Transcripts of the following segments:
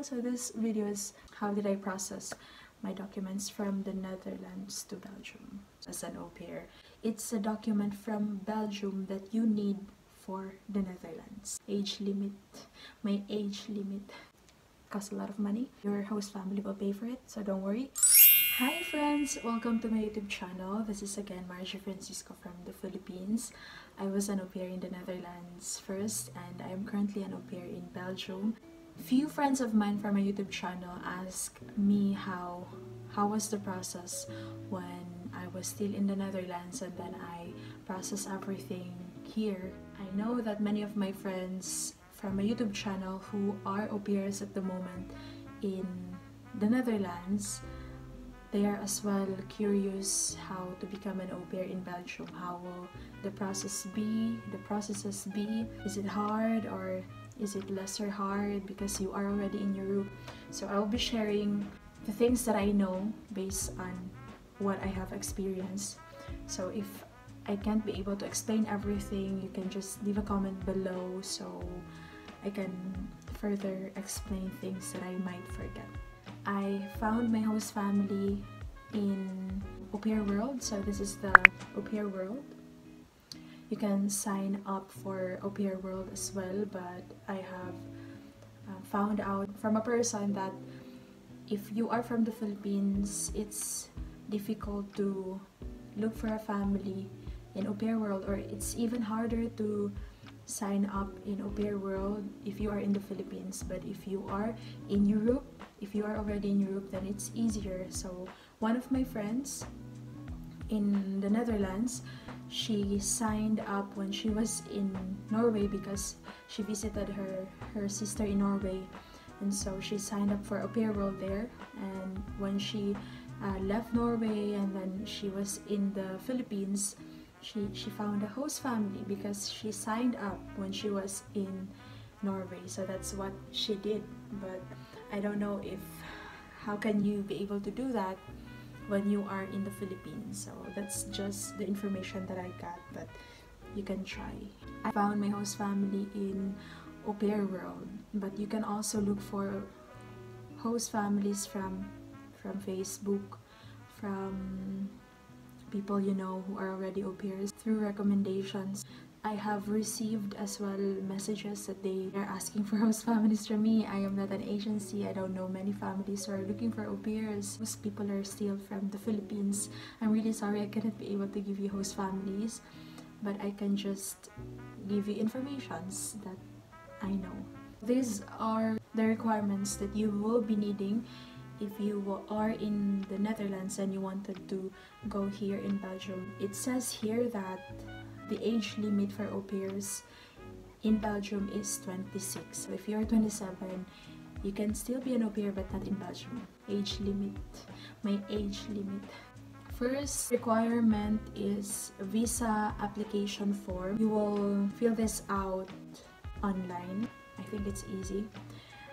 So this video is how did I process my documents from the Netherlands to Belgium as an au pair. It's a document from Belgium that you need for the Netherlands. Age limit, my age limit costs a lot of money. Your host family will pay for it, so don't worry. Hi friends! Welcome to my YouTube channel. This is again Margie Francisco from the Philippines. I was an au pair in the Netherlands first, and I am currently an au pair in Belgium. Few friends of mine from my YouTube channel asked me how was the process when I was still in the Netherlands and then I processed everything here. I know that many of my friends from my YouTube channel who are au pairs at the moment in the Netherlands, they are as well curious how to become an au pair in Belgium. How will the processes be? Is it hard or is it lesser hard because you are already in Europe? So I'll be sharing the things that I know based on what I have experienced. So if I can't be able to explain everything, you can just leave a comment below so I can further explain things that I might forget. I found my host family in Au Pair World, so this is the Au Pair World. You can sign up for Au Pair World as well, but I have found out from a person that if you are from the Philippines, it's difficult to look for a family in Au Pair World, or it's even harder to sign up in Au Pair World if you are in the Philippines. But if you are in Europe, if you are already in Europe, then it's easier. So one of my friends in the Netherlands, she signed up when she was in Norway because she visited her sister in Norway, and so she signed up for Au Pair World there. And when she left Norway and then she was in the Philippines, she found a host family because she signed up when she was in Norway. So that's what she did. But I don't know if how can you be able to do that when you are in the Philippines. So that's just the information that I got, but you can try. I found my host family in Au Pair World, but you can also look for host families from Facebook, from people you know who are already au pairs through recommendations. I have received as well messages that they are asking for host families from me. I am not an agency. I don't know many families who are looking for au pairs. Most people are still from the Philippines. I'm really sorry I cannot be able to give you host families, but I can just give you informations that I know. These are the requirements that you will be needing if you are in the Netherlands and you wanted to go here in Belgium. It says here that the age limit for au pairs in Belgium is 26. So if you're 27, you can still be an au pair but not in Belgium. Age limit, my age limit. First requirement is a visa application form. You will fill this out online. I think it's easy.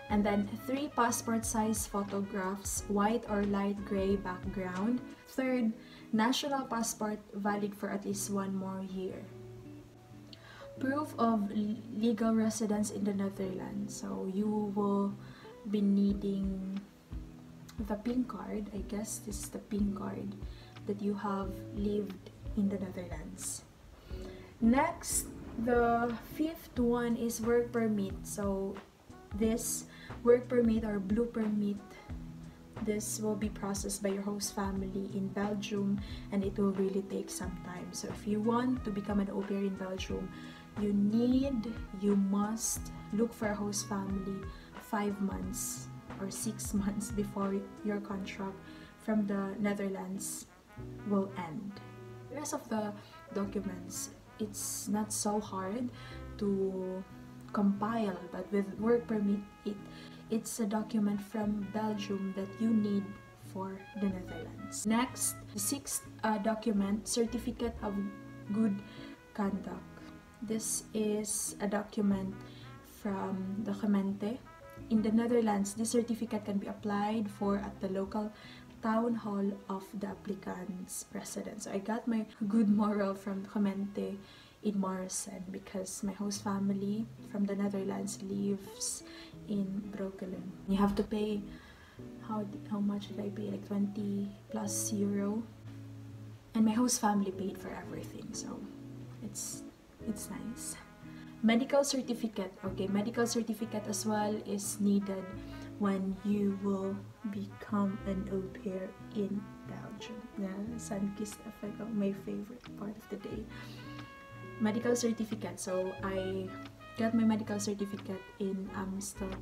And then 3 passport size photographs, white or light gray background. Third, national passport valid for at least 1 more year. Proof of legal residence in the Netherlands. So you will be needing the pink card. I guess this is the pink card that you have lived in the Netherlands. Next, the 5th one is work permit. So this work permit or blue permit, this will be processed by your host family in Belgium, and it will really take some time. So if you want to become an au pair in Belgium, you must look for a host family 5 months or 6 months before your contract from the Netherlands will end. The rest of the documents, it's not so hard to compile, but with work permit, it's a document from Belgium that you need for the Netherlands. Next, the 6th document, certificate of good conduct. This is a document from the gemeente. In the Netherlands, this certificate can be applied for at the local town hall of the applicant's residence. So I got my good moral from the gemeente in Morrison because my host family from the Netherlands lives in Brooklyn. You have to pay, how much did I pay? Like 20 plus euro. And my host family paid for everything, so it's nice. Medical certificate. Okay, medical certificate as well is needed when you will become an au pair in Belgium. Yeah, sun-kissed effect, my favorite part of the day. Medical certificate. So I got my medical certificate in Amsterdam,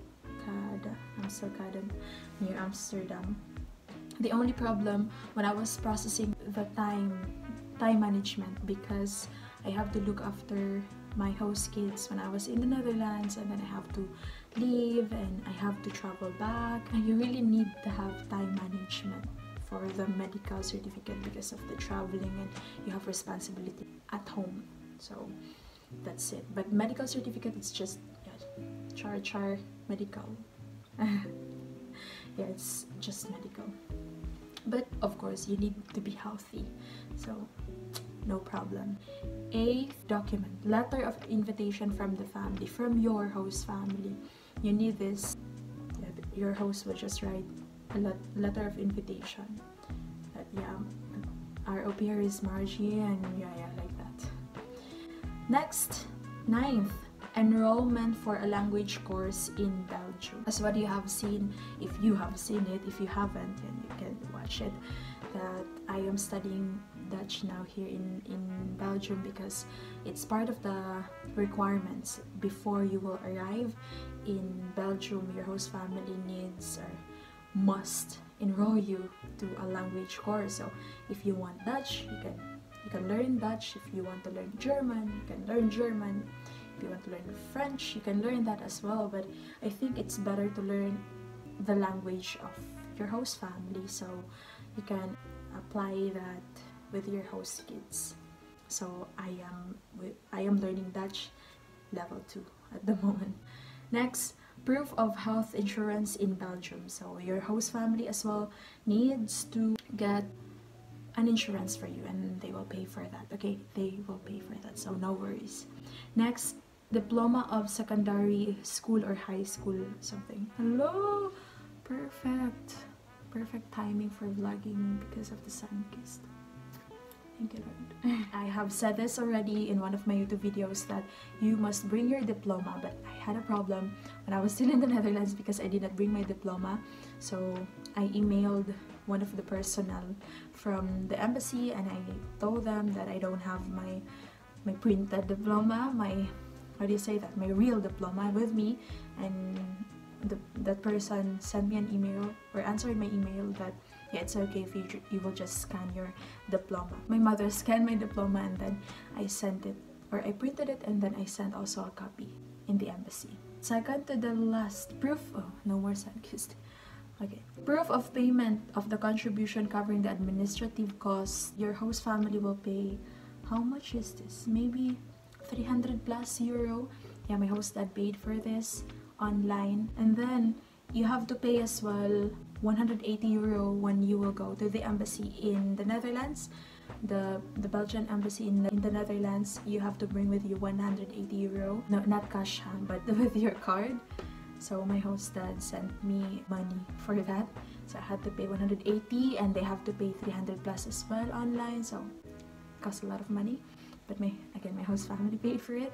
near Amsterdam. The only problem when I was processing the time management, because I have to look after my host kids when I was in the Netherlands, and then I have to leave and I have to travel back. And you really need to have time management for the medical certificate because of the traveling, and you have responsibility at home. So that's it. But medical certificate, it's just char medical. Yeah, it's just medical. But of course, you need to be healthy, so no problem. A document, letter of invitation from the family, from your host family. You need this. Your host will just write a letter of invitation. That, yeah, our au pair is Margie, and yeah, like that. Next, 9th, enrollment for a language course in Belgium. As what you have seen, if you have seen it, if you haven't, then you can watch it, that I am studying Dutch now here in Belgium, because it's part of the requirements before you will arrive in Belgium. Your host family needs or must enroll you to a language course. So if you want Dutch, you can learn Dutch. If you want to learn German, you can learn German. If you want to learn French, you can learn that as well. But I think it's better to learn the language of your host family, so you can apply that with your host kids. So I am learning Dutch level 2 at the moment. Next, proof of health insurance in Belgium. So your host family as well needs to get an insurance for you, and they will pay for that. Okay, they will pay for that, so no worries. Next, diploma of secondary school or high school something. Hello, perfect timing for vlogging because of the sun-kissed. Thank you, Lord. I have said this already in one of my YouTube videos that you must bring your diploma, but I had a problem when I was still in the Netherlands because I did not bring my diploma. So I emailed one of the personnel from the embassy, and I told them that I don't have my printed diploma, my real diploma with me, and that person sent me an email or answered my email that yeah, it's okay if you will just scan your diploma. My mother scanned my diploma, and then I sent it, or I printed it, and then I sent also a copy in the embassy. Second to the last, proof. Oh, no more sun-kissed. Okay. Proof of payment of the contribution covering the administrative costs. Your host family will pay, how much is this? Maybe 300 plus euro. Yeah, my host dad paid for this online. And then you have to pay as well 180 euro when you will go to the embassy in the Netherlands. The Belgian embassy in the Netherlands, you have to bring with you 180 euro. No, not cash, but with your card. So my host dad sent me money for that. So I had to pay 180, and they have to pay 300 plus as well online. So it costs a lot of money. But my host family paid for it.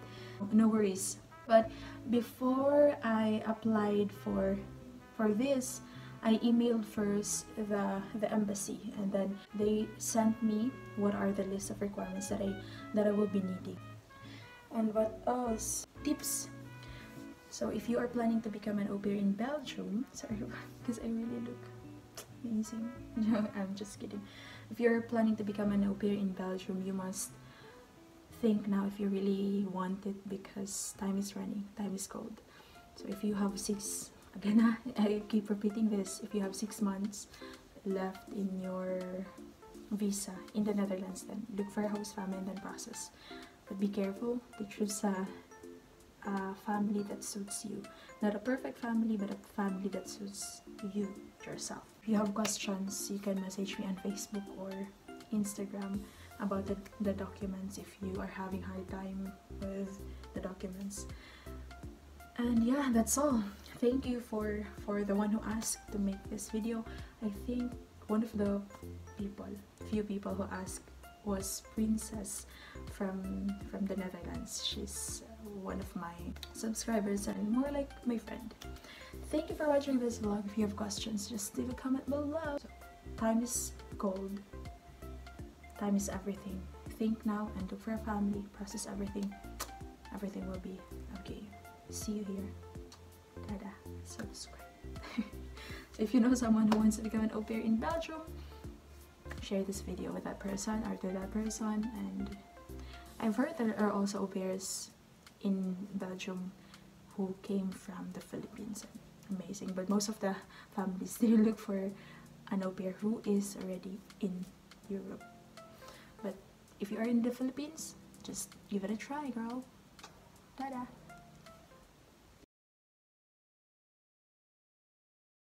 No worries. But before I applied for this, I emailed first the embassy, and then they sent me what are the list of requirements that I will be needing. And what else? Tips. So if you are planning to become an au pair in Belgium, sorry, because I really look amazing. No, I'm just kidding. If you're planning to become an au pair in Belgium, you must think now if you really want it, because time is running, time is cold. So if you have I keep repeating this, if you have 6 months left in your visa in the Netherlands, then look for a host family and then process. But be careful to choose a family that suits you. Not a perfect family, but a family that suits you yourself. If you have questions, you can message me on Facebook or Instagram about the documents if you are having hard time with the documents. And yeah, that's all. thank you for the one who asked to make this video. I think one of the few people who asked was Princess from the Netherlands. She's one of my subscribers and more like my friend. Thank you for watching this vlog. If you have questions, just leave a comment below. So, time is gold. Time is everything. Think now and look for a family. Process everything. Everything will be okay. See you here. Tada. Subscribe. So if you know someone who wants to become an au pair in Belgium, share this video with that person or to that person. And I've heard there are also au pairs in Belgium who came from the Philippines. Amazing. But most of the families, they look for an au pair who is already in Europe. But if you are in the Philippines, just give it a try, girl. Tada!